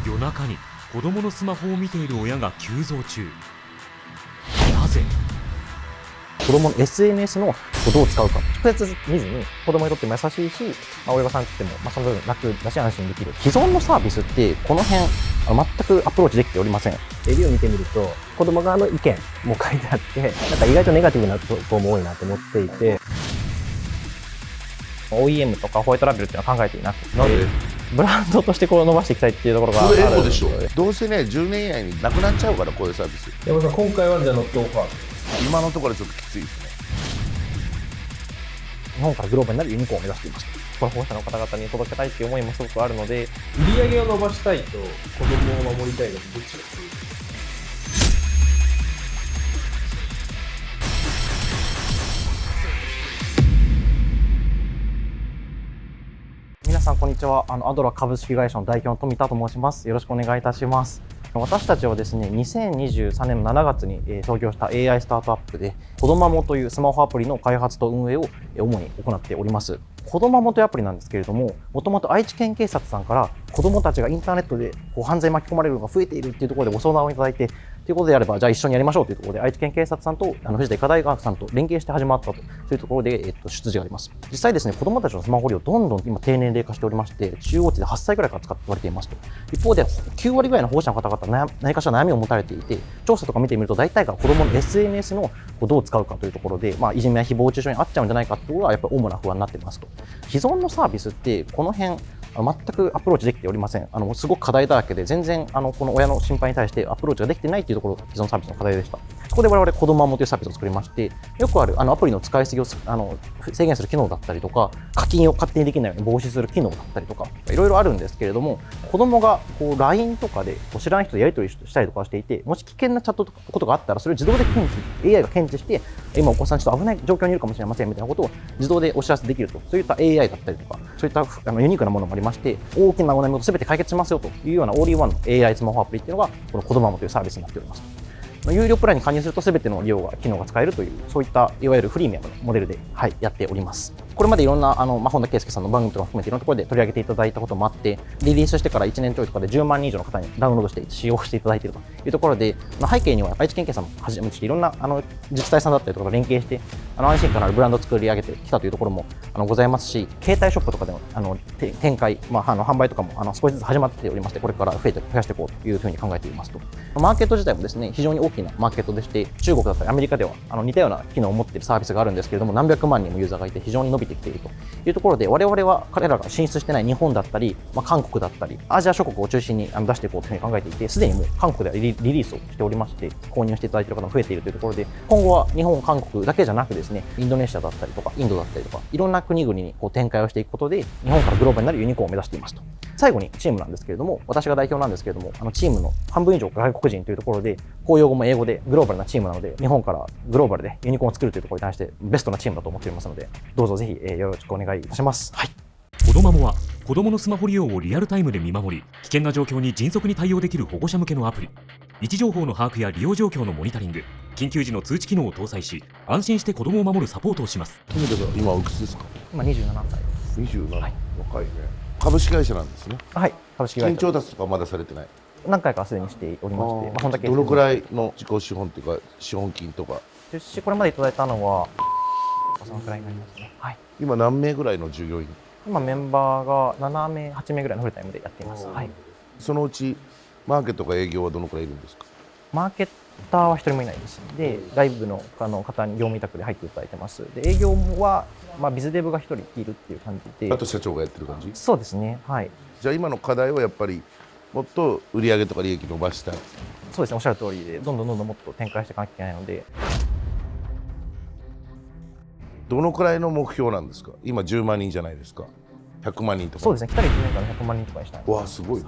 夜中に子供のスマホを見ている親が急増中。なぜ？子供の SNS のどう使うか、直接見ずに子供にとっても優しいし、親御さんにとってもその分楽だし安心できる。既存のサービスってこの辺全くアプローチできておりません。レビューを見てみると子供側の意見も書いてあって、なんか意外とネガティブなところも多いなと思っていて、OEM とかホワイトラベルっていうのは考えていなくて、ブランドとしてこう伸ばしていきたいっていうところがある。これエコでしょ。どうせね10年以内になくなっちゃうから、こういうサービス。山田さん、今回はじゃあノットオファー。今のところちょっときついですね。日本からグローバルになるユニコーンを目指しています。この保護者の方々に届けたいという思いもすごくあるので、売り上げを伸ばしたいと子供を守りたいのとどっちが強いですか？皆さんこんにちは。アドラ株式会社の代表の富田と申します。よろしくお願いいたします。私たちはですね、2023年の7月に創業した AI スタートアップで、子どまもというスマホアプリの開発と運営を主に行っております。子どまもというアプリなんですけれども、もともと愛知県警察さんから子どもたちがインターネットで犯罪に巻き込まれるのが増えているっていうところでご相談をいただいて、ということであれば、じゃあ一緒にやりましょうというところで、愛知県警察さんと藤田医科大学さんと連携して始まったというところで、出自があります。実際ですね、子どもたちのスマホ利用どんどん今低年齢化しておりまして、中央値で8歳ぐらいから使われていますと。一方で、9割ぐらいの保護者の方々何かしら悩みを持たれていて、調査とか見てみると大体が子どもの SNS のどう使うかというところで、いじめや誹謗中傷にあっちゃうんじゃないかというところがやっぱり主な不安になっていますと。既存のサービスってこの辺全くアプローチできておりません。すごく課題だらけで、全然この親の心配に対してアプローチができてないというところが既存サービスの課題でした。そこで我々子どもまもというサービスを作りまして、よくあるアプリの使いすぎを制限する機能だったりとか、課金を勝手にできないように防止する機能だったりとか、いろいろあるんですけれども、子どもがLINE とかで知らない人とやり取りしたりとかしていて、もし危険なチャットとかことがあったら、それを自動でAI が検知して、今お子さんちょっと危ない状況にいるかもしれませんみたいなことを自動でお知らせできると。そういった AI だったりとか、そういったユニークなものもありまして、大きなお悩みを全て解決しますよというようなオールインワンの AI スマホアプリっていうのが、この子どまもというサービスになっております。有料プランに加入すると全ての機能が使えるという、そういったいわゆるフリーミアムのモデルで、やっております。これまでいろんな本田圭佑さんの番組とか含めていろんなところで取り上げていただいたこともあって、リリースしてから1年ちょいとかで10万人以上の方にダウンロードして使用していただいているというところで、背景には愛知県警さんもはじめとしていろんな自治体さんだったりとかと連携して安心感のあるブランドを作り上げてきたというところもございますし、携帯ショップとかでの展開、販売とかも少しずつ始まっておりまして、これから増やしていこうというふうに考えていますと。マーケット自体もですね、非常に大きなマーケットでして、中国だったりアメリカでは似たような機能を持っているサービスがあるんですけれども、何百万人もユーザーがいて非常に伸びてきているというところで、我々は彼らが進出してない日本だったり、韓国だったりアジア諸国を中心に出していこうというふうに考えていて、すでにもう韓国ではリリースをしておりまして、購入していただいている方も増えているというところで、今後は日本、韓国だけじゃなくですね、インドネシアだったりとかインドだったりとか、いろんな国々に展開をしていくことで、日本からグローバルになるユニコーンを目指していますと。最後にチームなんですけれども、私が代表なんですけれども、チームの半分以上が外国人というところで、公用語も英語でグローバルなチームなので、日本からグローバルでユニコーンを作るというところに対してベストなチームだと思っていますので、どうぞぜひよろしくお願いいたします。子どまもは子どものスマホ利用をリアルタイムで見守り、危険な状況に迅速に対応できる保護者向けのアプリ。位置情報の把握や利用状況のモニタリング、緊急時の通知機能を搭載し、安心して子どもを守るサポートをします。富田さん、今おいくつですか？今27歳です。27、若いね。株式会社なんですね。株式会社。資金調達とかまだされてない？何回かすでにしておりまして、どのくらいの自己資本というか資本金とか？これまでいただいたのはそのくらいになりますね。今何名ぐらいの従業員？今メンバーが7名、8名ぐらいのフルタイムでやっています。そのうちマーケットか営業はどのくらいいるんですか？マーケッターは一人もいないです。で、外部の方に業務委託で入っていただいてます。で、営業はビズデブが一人いるっていう感じで。あと社長がやってる感じ？そうですね。じゃあ今の課題はやっぱりもっと売上とか利益伸ばしたい？そうですね、おっしゃる通りで、どんどんもっと展開していかなきゃいけないので。どのくらいの目標なんですか？今10万人じゃないですか。100万人とか。そうですね、来たら1年間で100万人とかにしたい。わあ、すごい。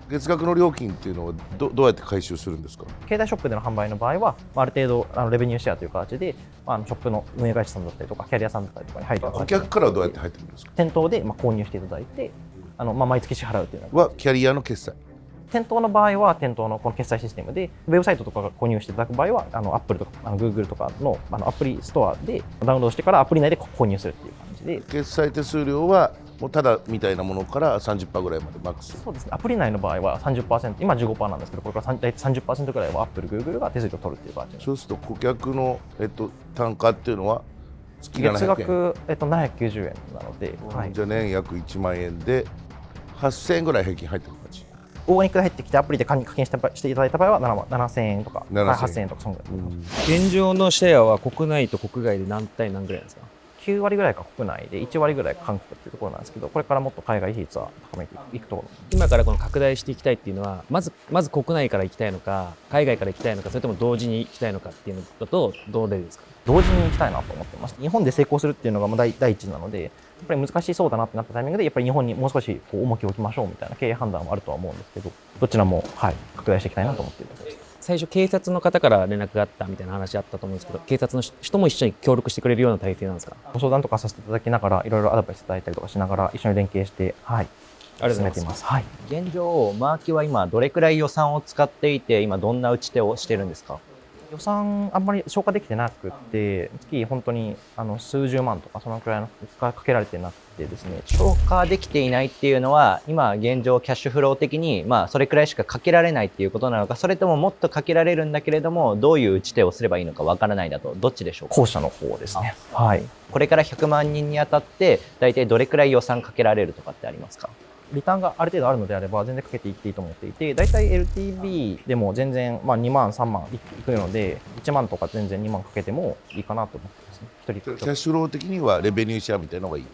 月額の料金っていうのはどうやって回収するんですか？携帯ショップでの販売の場合は、ある程度レベニューシェアという形で、ショップの運営会社さんだったりとかキャリアさんだったりとかに入るお客からはどうやって入ってくるんですか？店頭で購入していただいて、毎月支払うというのはキャリアの決済。店頭の場合は店頭のこの決済システムで、ウェブサイトとかが購入していただく場合はApple とかGoogle とかのアプリストアでダウンロードしてからアプリ内で購入するっていう感じで、決済手数料はもうただみたいなものから 30% ぐらいまでマックス。そうですね、アプリ内の場合は 30%、今 15% なんですけど、これから大体 30% ぐらいは Apple、Google が手数料取るっていう感じです。そうすると顧客の、単価っていうのは月700円。月額、790円なので、はい、じゃあ年約1万円で8000円ぐらい平均入ってる感じ。オーガニックで入ってきてアプリで課金していただいた場合は7000円とか8000円とかそんぐらい、現状のシェアは国内と国外で何対何ぐらいなんですか？9割ぐらいが国内で1割ぐらいが韓国っていうところなんですけど、これからもっと海外比率は高めていくところ。今からこの拡大していきたいっていうのはまず国内から行きたいのか海外から行きたいのか、それとも同時に行きたいのかっていうのだとどれですか？同時に行きたいなと思ってます。日本で成功するっていうのが第一なので、やっぱり難しそうだなってなったタイミングでやっぱり日本にもう少し重きを置きましょうみたいな経営判断はあるとは思うんですけど、どちらも、はい、拡大していきたいなと思っているところです。最初警察の方から連絡があったみたいな話あったと思うんですけど、警察の人も一緒に協力してくれるような体制なんですか？ご相談とかさせていただきながら、いろいろアドバイスいただいたりとかしながら一緒に連携して、はい、進めています。はい、現状、マーキは今どれくらい予算を使っていて、今どんな打ち手をしてるんですか？予算あんまり消化できてなくて、月本当に数十万とかそのくらいのがかけられてなくてですね。消化できていないっていうのは、今現状キャッシュフロー的に、それくらいしかかけられないっていうことなのか、それとももっとかけられるんだけれども、どういう打ち手をすればいいのかわからないだと、どっちでしょうか？後者の方ですね。はい。これから100万人にあたって、大体どれくらい予算かけられるとかってありますか？リターンがある程度あるのであれば全然かけていっていいと思っていて、大体 LTV でも全然、2万、3万いくので、1万とか全然2万かけてもいいかなと思ってますね。キャッシュフロー的にはレベニューシェアみたいなのがいい。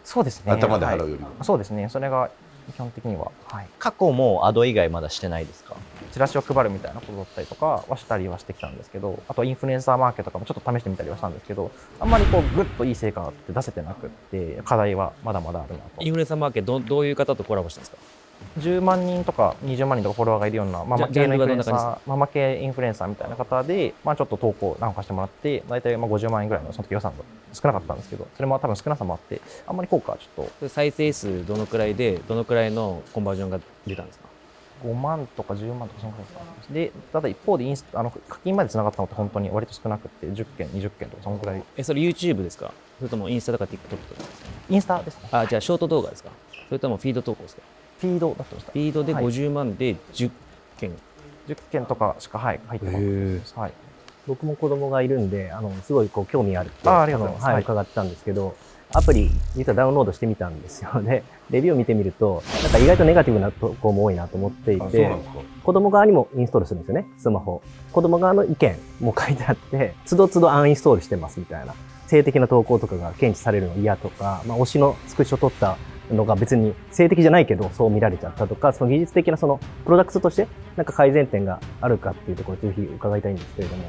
そうですね。頭で払うよりも。そうですね。それが基本的には。はい。過去もアド以外まだしてないですか？チラシを配るみたいなことだったりとかはしたりはしてきたんですけど、あとインフルエンサーマーケットとかもちょっと試してみたりはしたんですけど、あんまりこうグッといい成果って出せてなくって、課題はまだまだあるなと。インフルエンサーマーケットどういう方とコラボしたんですか？10万人とか20万人とかフォロワーがいるようなママ系のインフルエンサー、ママ系インフルエンサーみたいな方で、ちょっと投稿何個かしてもらって、大体50万円ぐらいのその時予算が少なかったんですけど、それも多分少なさもあって、あんまり効果はちょっと。再生数どのくらいでどのくらいのコンバージョンが出たんですか5万とか10万とかそのくらいですか。で、ただ一方で課金まで繋がったのって本当に割と少なくて、10件、20件とかそのくらい。それ YouTube ですか？それともインスタとか TikTok とかですか？インスタですね。じゃあショート動画ですか？それともフィード投稿ですか？フィードだってました。フィードで50万で10件、10件とかしか、はい、入ってなかったです。はい。僕も子供がいるんで、すごい興味あるってありがとうございます。伺ってたんですけど、アプリ実はダウンロードしてみたんですよね。レビューを見てみると、なんか意外とネガティブな投稿も多いなと思っていて、子供側にもインストールするんですよね、スマホ。子供側の意見も書いてあって、つどつどアンインストールしてますみたいな。性的な投稿とかが検知されるの嫌とか、推しのスクショ撮ったのが別に性的じゃないけどそう見られちゃったとか、その技術的なそのプロダクトとしてなんか改善点があるかっていうところをぜひ伺いたいんですけれども。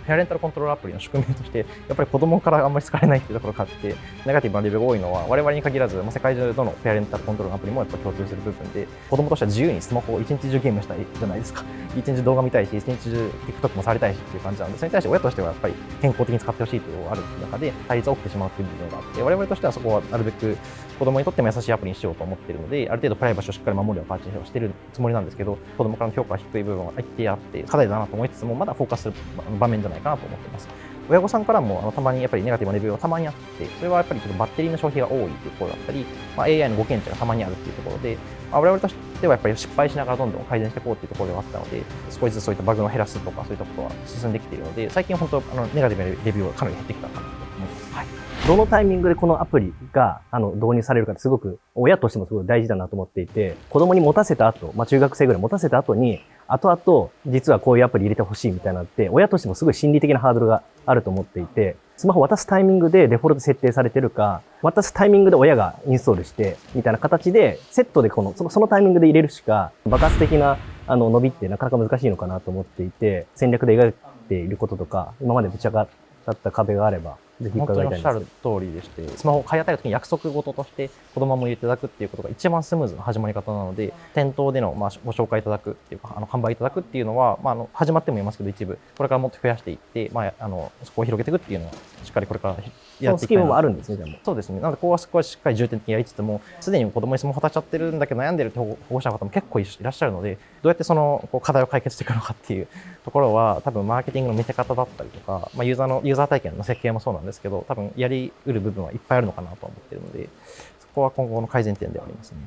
ペアレンタルコントロールアプリの宿命として、やっぱり子供からあんまり好かれないっていうところがあって、ネガティブなレビューが多いのは、我々に限らず、世界中どのペアレンタルコントロールアプリもやっぱ共通する部分で、子供としては自由にスマホを一日中ゲームしたいじゃないですか。一日中動画見たいし、一日中 TikTok もされたいしっていう感じなんで、それに対して親としてはやっぱり健康的に使ってほしいというのがある中で、対立が起きてしまうという部分があって、我々としてはそこはなるべく子供にとっても優しいアプリにしようと思っているので、ある程度プライバシーをしっかり守るような形をしているつもりなんですけど、子供からの評価が低い部分は一定あって、課題だなと思いつつも、まだフォーカスする場面じゃないかなと思っています。親御さんからもたまにやっぱりネガティブなレビューがたまにあって、それはやっぱりちょっとバッテリーの消費が多いというところだったり、AI のご検知がたまにあるっていうところで、我々としてはやっぱり失敗しながらどんどん改善していこうっていうところではあったので、少しずつそういったバグを減らすとかそういったことは進んできているので、最近本当ネガティブなレビューはかなり減ってきたかなと思います。はい。どのタイミングでこのアプリが導入されるかってすごく親としてもすごい大事だなと思っていて、子供に持たせた後、中学生ぐらい持たせた後に、後々実はこういうアプリ入れてほしいみたいなのって、親としてもすごい心理的なハードルがあると思っていて、スマホ渡すタイミングでデフォルト設定されてるか、渡すタイミングで親がインストールしてみたいな形で、セットでそのタイミングで入れるしか、爆発的な伸びってなかなか難しいのかなと思っていて、戦略で描いていることとか、今までぶち上がった壁があれば、ぜひ本当伺いたいんですにおっしゃる通りでして、スマホを買い与えるときに約束事として子供も入れていただくっていうことが一番スムーズな始まり方なので、店頭でのご紹介いただくっていうか、販売いただくっていうのは、始まってもいますけど、一部、これからもっと増やしていって、そこを広げていくっていうのは、しっかりこれからやっていきたいな。そのスキームもあるんですね、でも。そうですね。なので、ここはしっかり重点的にやりつつも、すでに子供にスマホ渡っちゃってるんだけど悩んでるって保護者の方も結構いらっしゃるので、どうやってその課題を解決していくのかっていうところは、多分マーケティングの見せ方だったりとか、ユーザー体験の設計もそうなんですけど、多分やり得る部分はいっぱいあるのかなと思っているので、そこは今後の改善点ではありますね。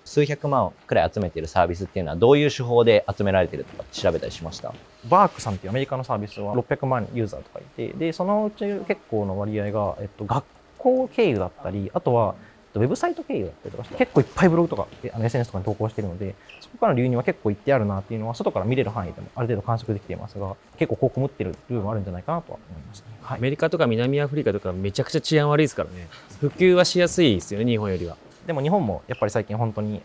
数百万くらい集めているサービスっていうのはどういう手法で集められてるとか調べたりしました？バークさんっていうアメリカのサービスは600万ユーザーとかいて、で、そのうち結構の割合が、学校経由だったり、あとは、ウェブサイト経由だったりとかして、結構いっぱいブログとか、SNS とかに投稿しているので、そこからの流入は結構いってあるなっていうのは、外から見れる範囲でもある程度観測できていますが、結構こうこむってる部分もあるんじゃないかなとは思いますね。はい。アメリカとか南アフリカとかめちゃくちゃ治安悪いですからね。普及はしやすいですよね、日本よりは。でも日本もやっぱり最近本当に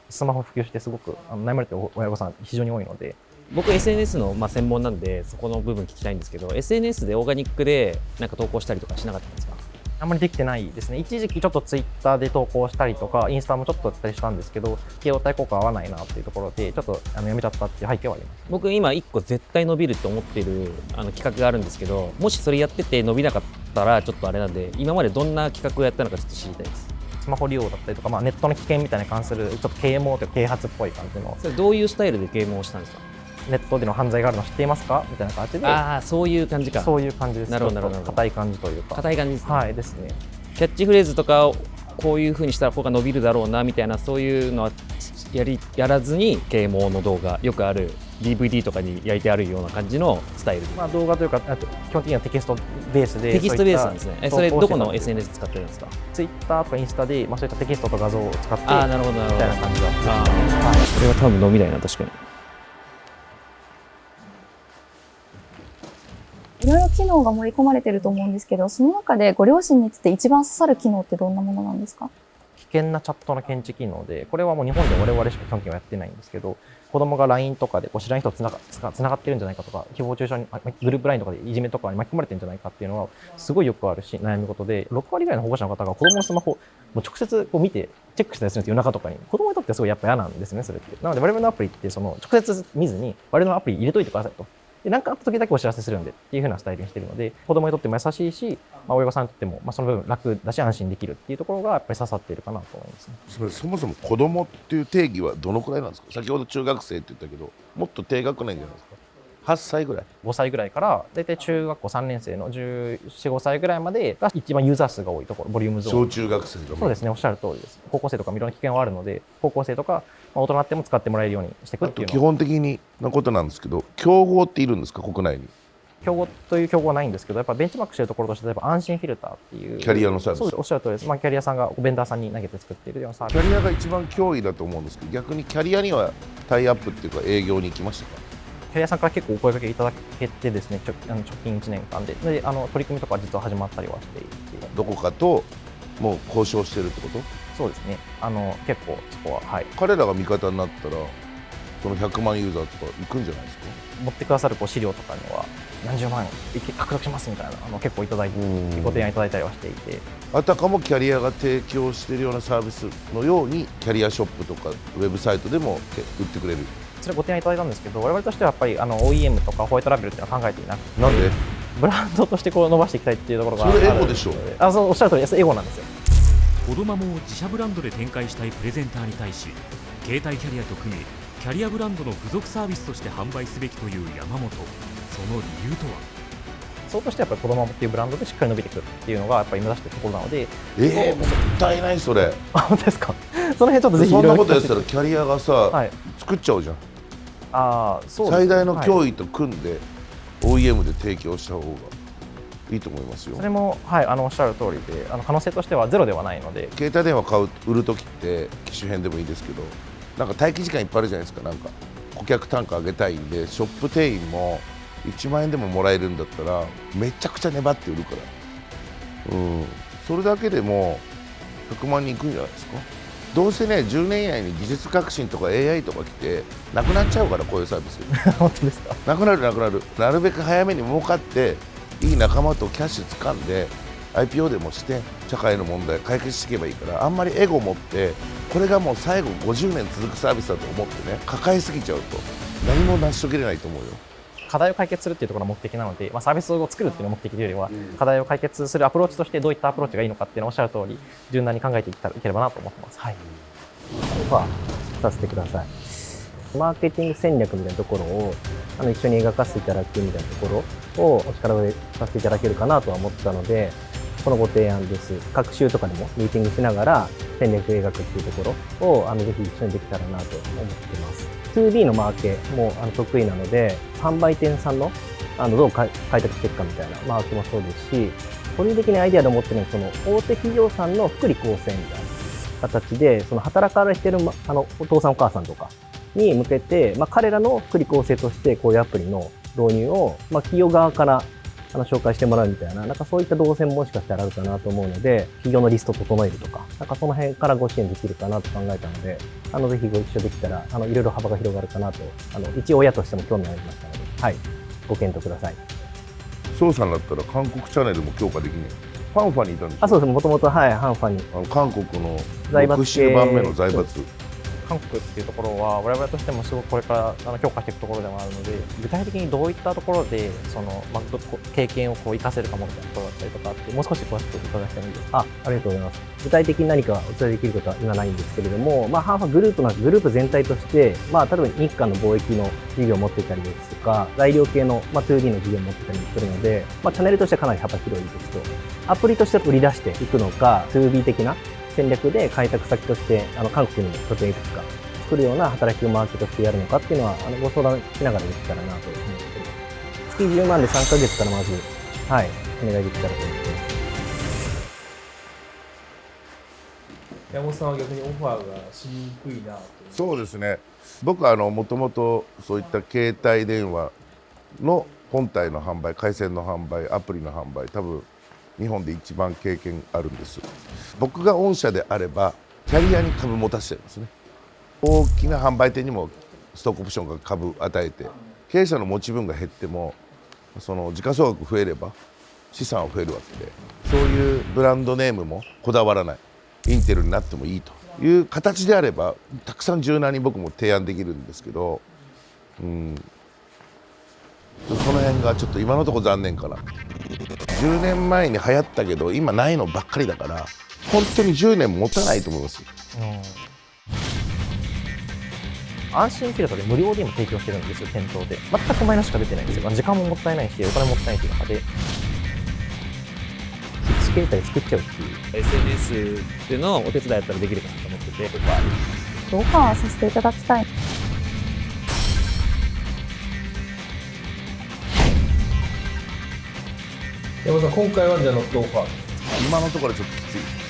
スマホ普及してすごく悩まれてる親御さん非常に多いので、僕 SNS の専門なんでそこの部分聞きたいんですけど、 SNS でオーガニックでなんか投稿したりとかしなかったんですか？あんまりできてないですね。一時期ちょっとツイッターで投稿したりとか、インスタもちょっとやったりしたんですけど、費用対効果合わないなっていうところで、ちょっとやめちゃったっていう背景はあります。僕今1個絶対伸びると思っている企画があるんですけど、もしそれやってて伸びなかったらちょっとあれなんで、今までどんな企画をやったのかちょっと知りたいです。スマホ利用だったりとか、ネットの危険みたいに関するちょっと啓蒙というか啓発っぽい感じの、それどういうスタイルで啓蒙したんですか？ネットでの犯罪があるの知っていますかみたいな感じで、ああ、そういう感じか。そういう感じです。なるほどなるほどちょっと硬い感じというか。硬い感じですね。はいですね。キャッチフレーズとかをこういう風にしたらここが伸びるだろうなみたいな、そういうのはやらずに啓蒙の動画、よくある DVD とかに焼いてあるような感じのスタイルで、動画というか、あと基本的にはテキストベースで、テキストベースなんですね。それどこのSNS SNS 使ってるんですか？ツイッターとかインスタで、そういったテキストと画像を使って、ああ、なるほどなるほど。みたいな感じだった。ああ、それは多分伸びないな、確かに。いろいろ機能が盛り込まれてると思うんですけど、その中でご両親にとって一番刺さる機能ってどんなものなんですか？危険なチャットの検知機能で、これはもう日本で我々しか基本的にはやってないんですけど、子供が LINE とかで知らない人とつながってるんじゃないかとか、誹謗中傷に、グループ LINE とかでいじめとかに巻き込まれてるんじゃないかっていうのは、すごいよくあるし、悩み事で、6割ぐらいの保護者の方が子供のスマホ、もう直接こう見て、チェックしたりするんですよ、夜中とかに。子供にとってはすごいやっぱ嫌なんですね、それって。なので我々のアプリって、直接見ずに、我々のアプリ入れといてくださいと。で、なんかあった時だけお知らせするんでっていう風なスタイルにしてるので、子供にとっても優しいし、親御さんにとっても、その分楽だし安心できるっていうところがやっぱり刺さっているかなと思いますね。そもそも子供っていう定義はどのくらいなんですか？先ほど中学生って言ったけど、もっと低学年じゃないですか。8歳ぐらい。5歳ぐらいから、だいたい中学校3年生の14、5歳ぐらいまでが一番ユーザー数が多いところ、ボリュームゾーン。小中学生が。そうですね、おっしゃる通りです。高校生とかもいろんな危険はあるので、高校生とか、大人になっても使ってもらえるようにしていくあっていうのは。と基本的になことなんですけど、競合っているんですか、国内に？競合という競合はないんですけど、やっぱベンチマークしているところとして、例えば安心フィルターっていう。キャリアのサービス。そうです、おっしゃる通りです。キャリアさんがベンダーさんに投げて作っているようなサービス。キャリアが一番脅威だと思うんですけど、逆にキャリアにはタイアップっていうか営業に行きましたか？キャリアさんから結構お声掛けいただけてですね、直近1年間で、取り組みとか実は始まったりはしていて。どこかともう交渉してるってこと？そうですね。結構そこは、はい。彼らが味方になったら、その100万ユーザーとか行くんじゃないですか？持ってくださる資料とかには何十万円獲得しますみたいな結構いただいてご提案いただいたりはしていて、あたかもキャリアが提供しているようなサービスのようにキャリアショップとかウェブサイトでも売ってくれる。それご提案いただいたんですけど、我々としてはやっぱりOEM とかホワイトラベルっていうのは考えていなくて、なんで？ブランドとして伸ばしていきたいっていうところがある。それエゴでしょ。そうおっしゃる通りです。エゴなんですよ。コドマモを自社ブランドで展開したいプレゼンターに対し、携帯キャリアと組みキャリアブランドの付属サービスとして販売すべきという山本。その理由とは？そうとしてやっぱりコドマモっていうブランドでしっかり伸びてくるっていうのがやっぱり目指しているところなので。もったいないそれ。本当ですか？その辺ちょっとぜひそんなことやってたらキャリアがさ、はい、作っちゃうじゃん。そう最大の脅威と組んで、OEM で提供した方がいいと思いますよ。それも、おっしゃる通りで、可能性としてはゼロではないので。携帯電話売るときって機種変でもいいですけど、なんか待機時間いっぱいあるじゃないですか。なんか顧客単価上げたいんで、ショップ店員も1万円でももらえるんだったらめちゃくちゃ粘って売るから、それだけでも100万人いくんじゃないですか。どうせね、10年以内に技術革新とか AI とか来てなくなっちゃうから、こういうサービス本当ですか？なくなる。なるべく早めに儲かっていい仲間とキャッシュ掴んで IPO でもして社会の問題解決していけばいいから、あんまりエゴ持ってこれがもう最後50年続くサービスだと思ってね、抱えすぎちゃうと何も成し遂げれないと思うよ。課題を解決するっていうところが目的なので、サービスを作るっていうのが目的というよりは、課題を解決するアプローチとしてどういったアプローチがいいのかっていうのをおっしゃる通り柔軟に考えていければなと思ってます。はい。オファーさせてください。マーケティング戦略みたいなところを一緒に描かせていただくみたいなところをお力を入れさせていただけるかなとは思ったので、このご提案です。各週とかでもミーティングしながら戦略描くっていうところをぜひ一緒にできたらなと思ってます。2B のマーケも得意なので、販売店さんのどう開拓していくかみたいなマーケもそうですし、個人的にアイデアで思ってるのは、その大手企業さんの福利厚生みたいな形で、その働かれてるお父さんお母さんとかに向けて、彼らの福利厚生としてこういうアプリの導入を、企業側から紹介してもらうみたいな、そういった動線ももしかしたらあるかなと思うので、企業のリストを整えるとか、その辺からご支援できるかなと考えたので、ぜひご一緒できたら、いろいろ幅が広がるかなと、一親としても興味ありましたので、はい、ご検討ください。宋さんだったら韓国チャンネルも強化できない。ファンファにいたんですよ。そうです。もともと、はい、ハンファに。韓国の財閥系6、7番目の財閥。韓国っていうところは我々としてもすごくこれから強化していくところでもあるので、具体的にどういったところで経験を活かせるかもみたいなところだったりとかってもう少し詳しく伺ってもいいですか？ありがとうございます。具体的に何かお伝えできることは今ないんですけれども、ハンファグループ全体として、例えば日韓の貿易の事業を持っていたりですとか、材料系の、2D の事業を持っていたりするので、チャンネルとしてはかなり幅広いですと、アプリとして売り出していくのか、2B 的な戦略で開拓先として韓国にも拠点いくつか作るような働きをマーケとしてやるのかっていうのはご相談しながらできたらなと思っています。月10万で3ヶ月からまず、はい、お願いできたらと思っています。山本さんは逆にオファーがしにくいなと。そうですね。僕はもともとそういった携帯電話の本体の販売、回線の販売、アプリの販売、多分日本で一番経験あるんです。僕が御社であればキャリアに株持たせてるんですね。大きな販売店にもストックオプションが株与えて、経営者の持ち分が減ってもその時価総額増えれば資産は増えるわけで、そういうブランドネームもこだわらない、インテルになってもいいという形であればたくさん柔軟に僕も提案できるんですけど、その辺がちょっと今のところ残念かな。10年前に流行ったけど今ないのばっかりだから本当に10年持たないと思います。安心フィルターで無料で今提供してるんですよ、店頭で。全くマイナスしか出てないんですよ。時間ももったいないし、お金もったいないという中で。携帯作っちゃうっていう。SNS でのお手伝いだったらできるかなと思ってて、オファーさせていただきたい。山本さん、今回はじゃあノットオファー。今のところちょっときつい。